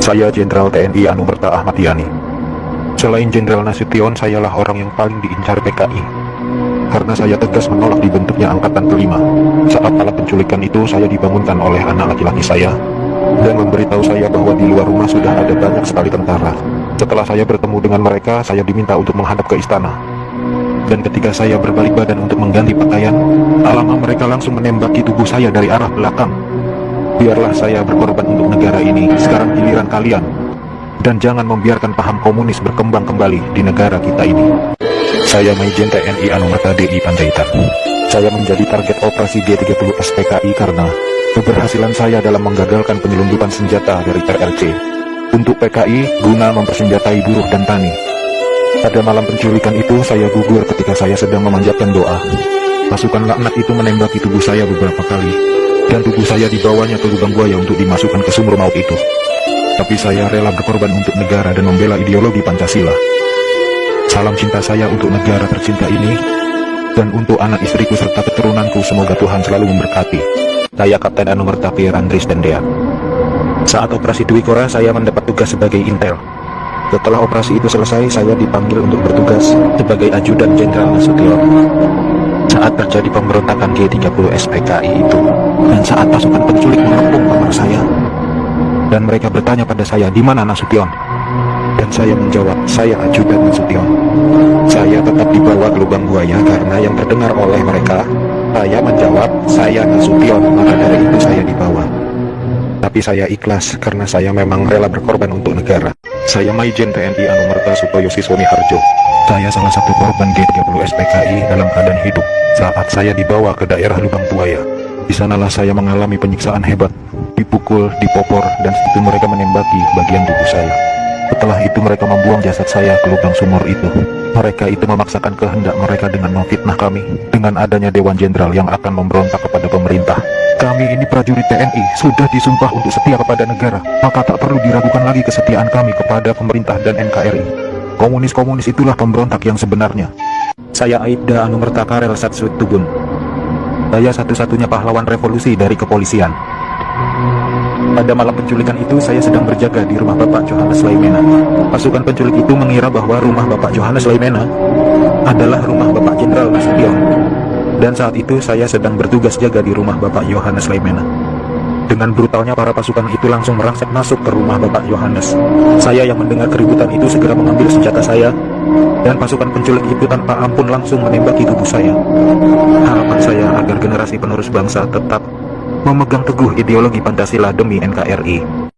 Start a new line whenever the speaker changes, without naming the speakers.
Saya Jenderal TNI Anumerta Ahmad Yani. Selain Jenderal Nasution, sayalah orang yang paling diincar PKI. Karena saya tegas menolak dibentuknya Angkatan Kelima. Saat malam penculikan itu, saya dibangunkan oleh anak laki-laki saya dan memberitahu saya bahwa di luar rumah sudah ada banyak sekali tentara. Setelah saya bertemu dengan mereka, saya diminta untuk menghadap ke istana. Dan ketika saya berbalik badan untuk mengganti pakaian, alamak, mereka langsung menembaki tubuh saya dari arah belakang. Biarlah saya berkorban untuk negara ini, sekarang giliran kalian. Dan jangan membiarkan paham komunis berkembang kembali di negara kita ini. Saya Maijen TNI Anumerta DI Panjaitan. Saya menjadi target operasi G30 SPKI karena keberhasilan saya dalam menggagalkan penyelundupan senjata dari RRC untuk PKI guna mempersenjatai buruh dan tani. Pada malam penculikan itu, saya gugur ketika saya sedang memanjatkan doa. Pasukan laknat itu menembaki tubuh saya beberapa kali, dan tubuh saya dibawanya ke lubang buaya untuk dimasukkan ke sumur maut itu. Tapi saya rela berkorban untuk negara dan membela ideologi Pancasila. Salam cinta saya untuk negara tercinta ini, dan untuk anak istriku serta keturunanku, semoga Tuhan selalu memberkati. Saya Kapten Anumerta Pierre Andries Dendea. Saat operasi Dwi Kora, saya mendapat tugas sebagai intel. Setelah operasi itu selesai, saya dipanggil untuk bertugas sebagai ajudan Jenderal Nasution. Saat terjadi pemberontakan G30 SPKI itu, dan saat pasukan penculik mengepung kamar saya, dan mereka bertanya pada saya, di mana Nasution? Dan saya menjawab, saya ajudan Nasution. Saya tetap dibawa ke lubang buaya karena yang terdengar oleh mereka. Saya menjawab, saya Nasution, maka dari itu saya dibawa. Tapi saya ikhlas karena saya memang rela berkorban untuk negara. Saya Maijen TNI Anumerta Sutoyo Siswoni Harjo. Saya salah satu korban G30 SPKI dalam keadaan hidup saat saya dibawa ke daerah lubang buaya. Di sanalah saya mengalami penyiksaan hebat, dipukul, dipopor, dan setelah itu mereka menembaki bagian tubuh saya. Setelah itu mereka membuang jasad saya ke lubang sumur itu. Mereka itu memaksakan kehendak mereka dengan memfitnah kami dengan adanya Dewan Jenderal yang akan memberontak kepada pemerintah. Kami ini prajurit TNI sudah disumpah untuk setia kepada negara, maka tak perlu diragukan lagi kesetiaan kami kepada pemerintah dan NKRI. Komunis-komunis itulah pemberontak yang sebenarnya. Saya Aibda Anumerta Karel Satsut Tubun. Saya satu-satunya pahlawan revolusi dari kepolisian. Pada malam penculikan itu, saya sedang berjaga di rumah Bapak Johannes Laimena. Pasukan penculik itu mengira bahwa rumah Bapak Johannes Laimena adalah rumah Bapak Jenderal Nasution. Dan saat itu saya sedang bertugas jaga di rumah Bapak Johannes Laimena. Dengan brutalnya para pasukan itu langsung merangsek masuk ke rumah Bapak Johannes. Saya yang mendengar keributan itu segera mengambil senjata saya, dan pasukan penculik itu tanpa ampun langsung menembaki tubuh saya. Harapan saya agar generasi penerus bangsa tetap memegang teguh ideologi Pancasila demi NKRI.